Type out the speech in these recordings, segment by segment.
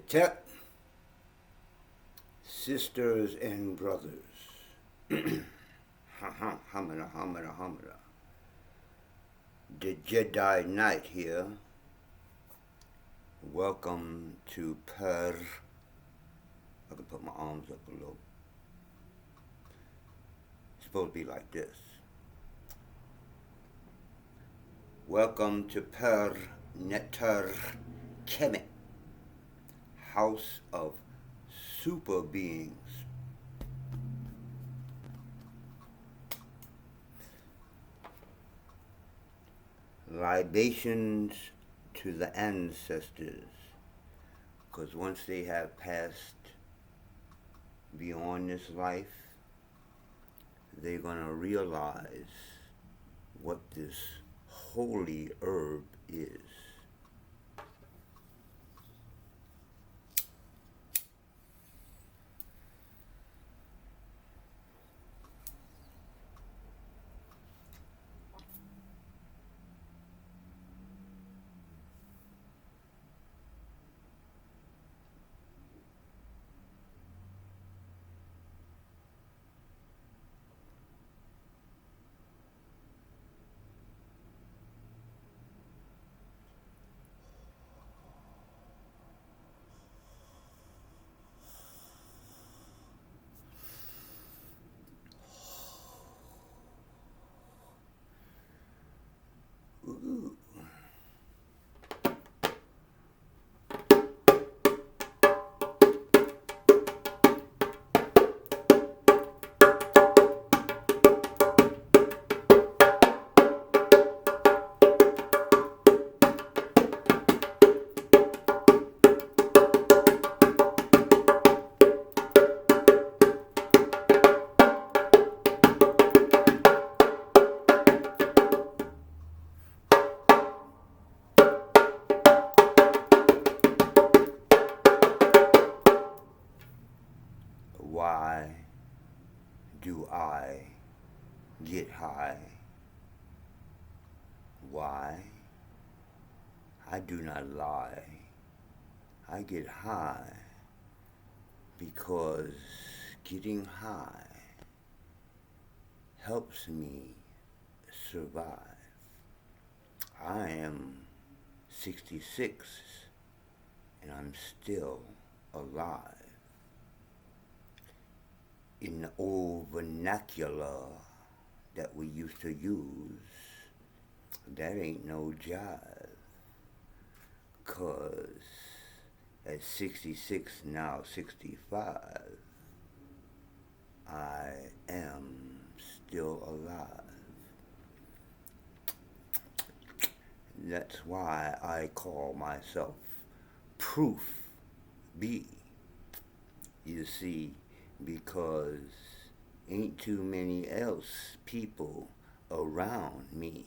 Check, sisters and brothers. Hamada, hamada, hamada. The Jedi Knight here. Welcome to Per. I can put my arms up a little. It's supposed to be like this. Welcome to Per Netter Kemet, House of Super Beings. Libations to the ancestors, because once they have passed beyond this life, they're going to realize what this holy herb is. Ooh. Why do I get high? Why? I do not lie. I get high because getting high helps me survive. I am 66 and I'm still alive. In the old vernacular that we used to use, that ain't no jive. 'Cause at 66, now 65, I am still alive. That's why I call myself Proof B. You see, because ain't too many else people around me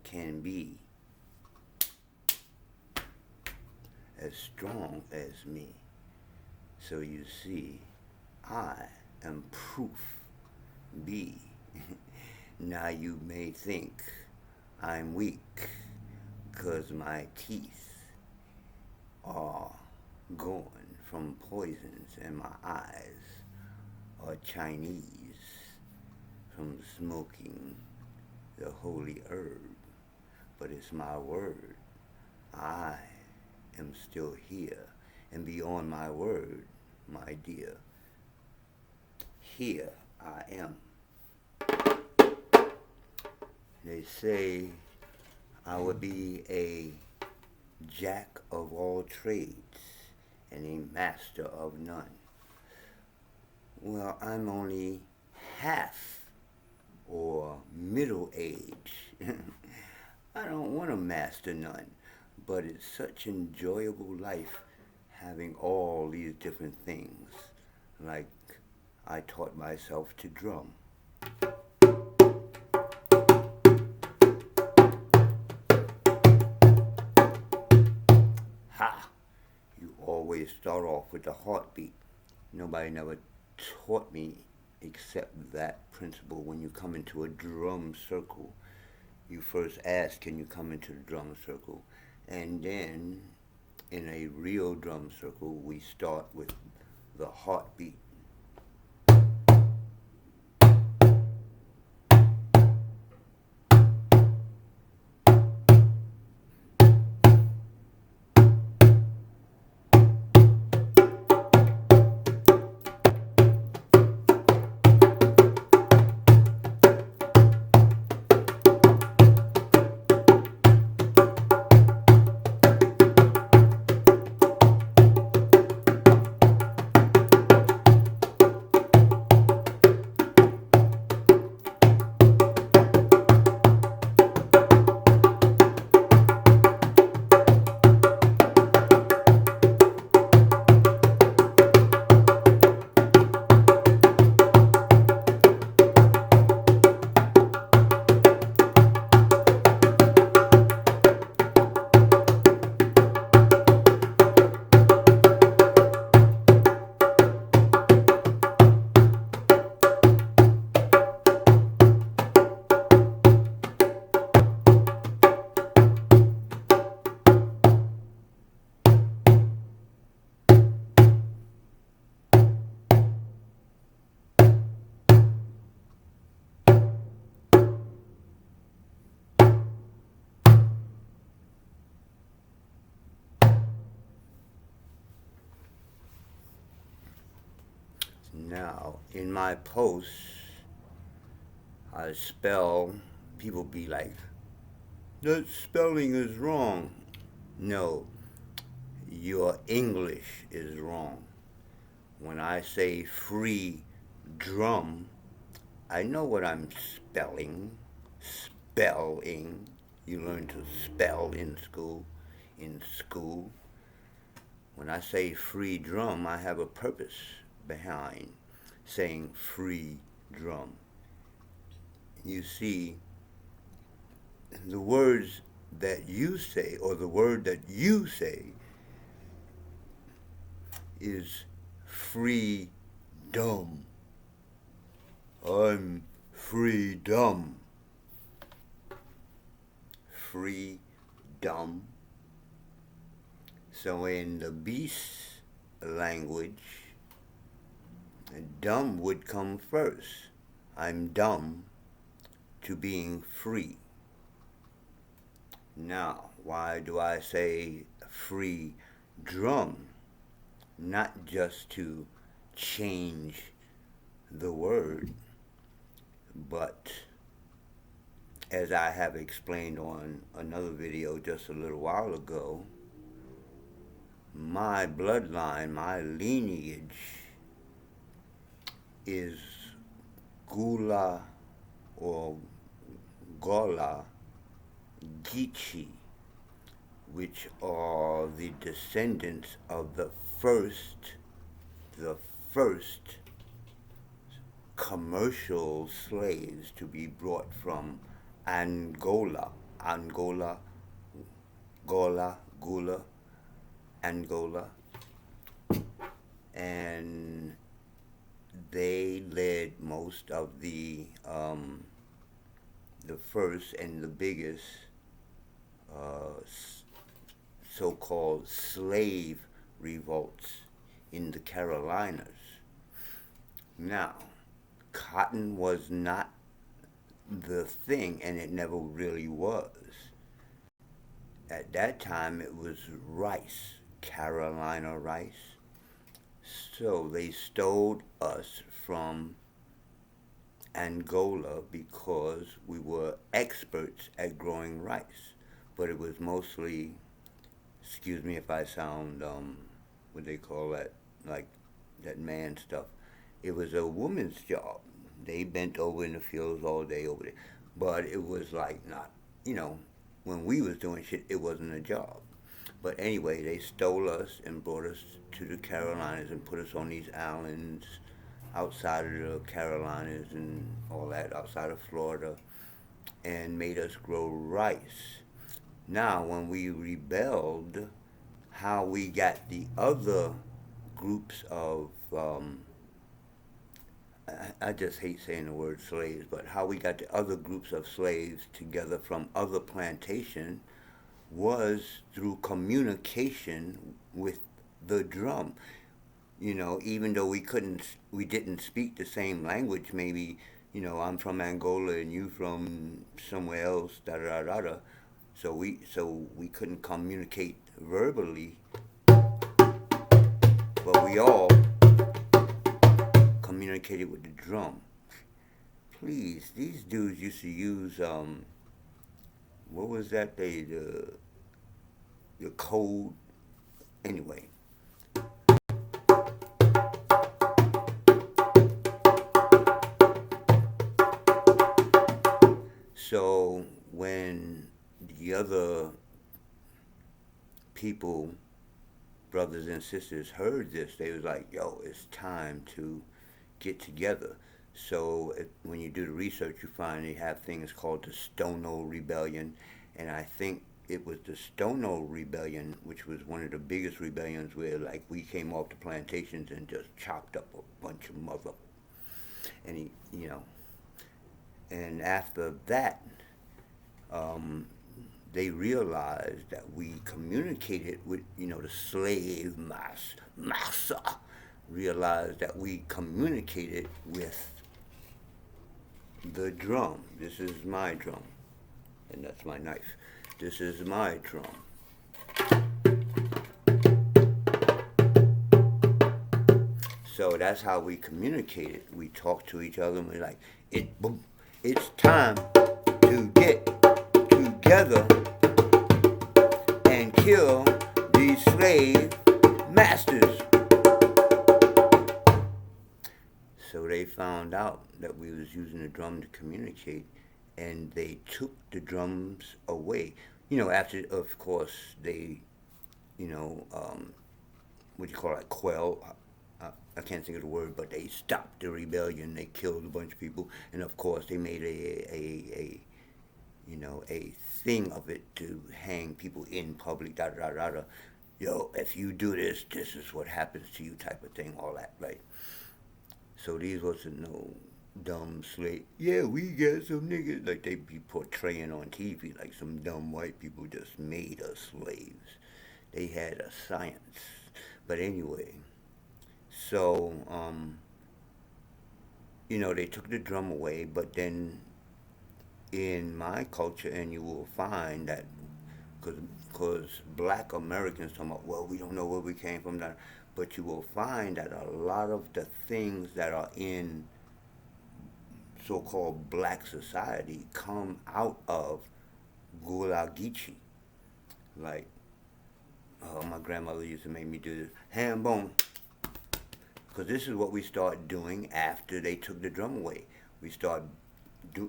can be as strong as me. So you see, I am Proof B. Now you may think I'm weak because my teeth are going from poisons and my eyes are Chinese from smoking the holy herb. But it's my word. I am still here, and beyond my word, my dear, here I am. They say I would be a jack of all trades and a master of none. Well, I'm only half or middle age. I don't want to master none, but it's such enjoyable life having all these different things. Like I taught myself to drum. Ha! You always start off with the heartbeat. Nobody never taught me except that principle. When you come into a drum circle, you first ask, can you come into the drum circle? And then in a real drum circle, we start with the heartbeat. Now, in my posts, I spell, people be like, that spelling is wrong. No, your English is wrong. When I say free drum, I know what I'm spelling. Spelling. You learn to spell in school. In school. When I say free drum, I have a purpose behind saying free drum. You see, the words that you say, or the word that you say, is free dumb. I'm free dumb. Free dumb. So in the beast language, dumb would come first. I'm dumb to being free. Now, why do I say free drum? Not just to change the word, but as I have explained on another video just a little while ago, my bloodline, my lineage is Gula or Gola Geechee, which are the descendants of the first commercial slaves to be brought from Angola, Gula, Angola, and they led most of the first and the biggest so-called slave revolts in the Carolinas. Now, cotton was not the thing, and it never really was. At that time, it was rice, Carolina rice. So they stole us from Angola because we were experts at growing rice. But it was mostly, excuse me if I sound, what they call that, like that man stuff. It was a woman's job. They bent over in the fields all day over there. But it was like not, when we was doing shit, it wasn't a job. But anyway, they stole us and brought us to the Carolinas and put us on these islands outside of the Carolinas and all that, outside of Florida, and made us grow rice. Now, when we rebelled, how we got the other groups of, I just hate saying the word slaves, but how we got the other groups of slaves together from other plantations was through communication with the drum. Even though we didn't speak the same language. Maybe, I'm from Angola and you from somewhere else, da da da da. So we couldn't communicate verbally, but we all communicated with the drum. Please, these dudes used to use what was that? The code. Anyway, so when the other people, brothers and sisters, heard this, they was like, "Yo, it's time to get together." So when you do the research, you find they have things called the Stono Rebellion, and I think it was the Stono Rebellion, which was one of the biggest rebellions where like we came off the plantations and just chopped up a bunch of mother. And and after that, um, they realized that we communicated with the slave master realized that we communicated with the drum. This is my drum, and that's my knife. This is my drum. So that's how we communicated. We talked to each other and we're like, boom, it's time to get together and kill these slave masters. So they found out that we was using the drum to communicate, and they took the drums away. After, of course, they, what do you call it, quell. I can't think of the word, but they stopped the rebellion. They killed a bunch of people, and of course, they made a thing of it to hang people in public. Da da da da. Yo, if you do this, this is what happens to you, type of thing. All that, right? So these wasn't no dumb slave. Yeah, we got some niggas like they be portraying on TV, like some dumb white people just made us slaves. They had a science. But anyway, so they took the drum away, but then in my culture, and you will find that because black Americans talking about, well, we don't know where we came from, that, but you will find that a lot of the things that are in so-called black society come out of gulagichi. Like, my grandmother used to make me do this, ham bone, because this is what we started doing after they took the drum away. We started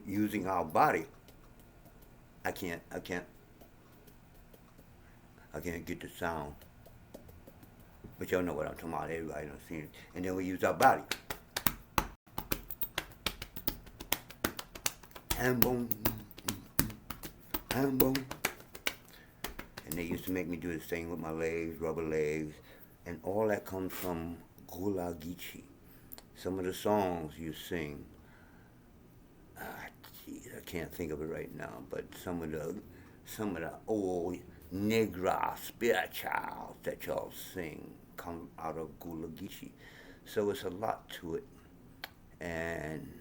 using our body. I can't get the sound, but y'all know what I'm talking about. Everybody done seen it. And then we use our body. Ham bone, ham bone. And they used to make me do the same with my legs, rubber legs, and all that comes from gulagichi. Some of the songs you sing, geez, I can't think of it right now, but some of the old Negra spirituals that y'all sing come out of gulagichi. So it's a lot to it, and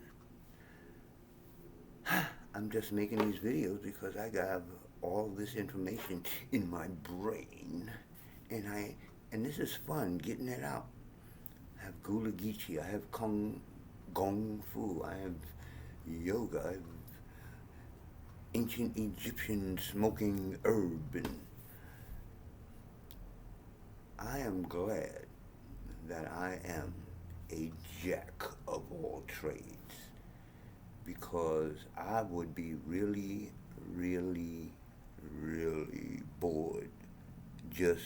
I'm just making these videos because I got all this information in my brain, and this is fun getting it out. I have gulagichi, I have gong fu, I have yoga, I have ancient Egyptian smoking herb, and I am glad that I am a jack of all trades, because I would be really, really, really bored just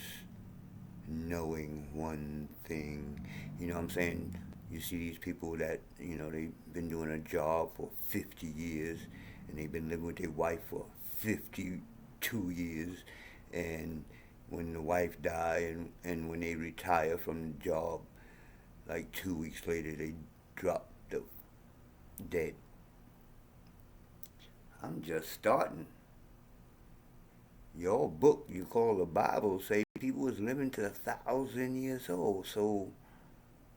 knowing one thing. You know what I'm saying? You see these people that, they've been doing a job for 50 years, and they've been living with their wife for 52 years, and when the wife die and when they retire from the job, like 2 weeks later, they drop the dead. I'm just starting. Your book you call the Bible say people was living to 1,000 years old. So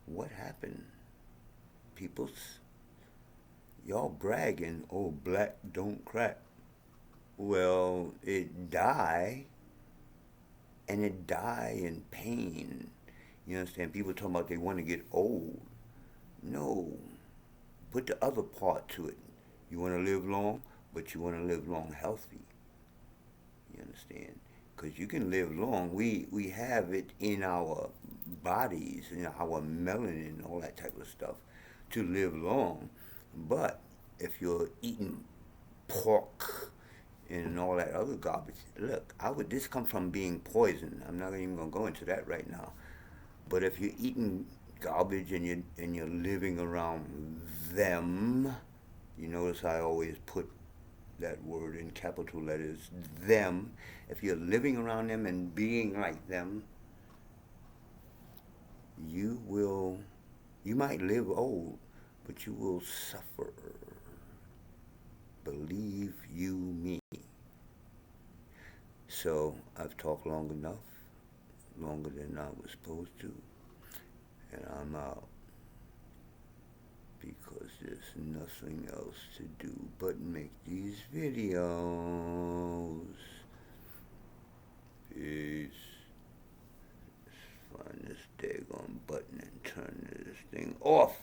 what happened? People's y'all bragging, oh black don't crack. Well, it die and it die in pain. You understand? People talking about they want to get old. No. Put the other part to it. You want to live long, but you want to live long healthy. You understand? Because you can live long. We have it in our bodies, in our melanin, and all that type of stuff to live long. But if you're eating pork and all that other garbage, look, this comes from being poisoned. I'm not even gonna go into that right now. But if you're eating garbage and you're living around them, you notice I always put that word in capital letters, them. If you're living around them and being like them, you will, you might live old, but you will suffer. Believe you me. So I've talked long enough, longer than I was supposed to, and I'm out because there's nothing else to do but make these videos. Peace. Find this daggone button and turn this thing off.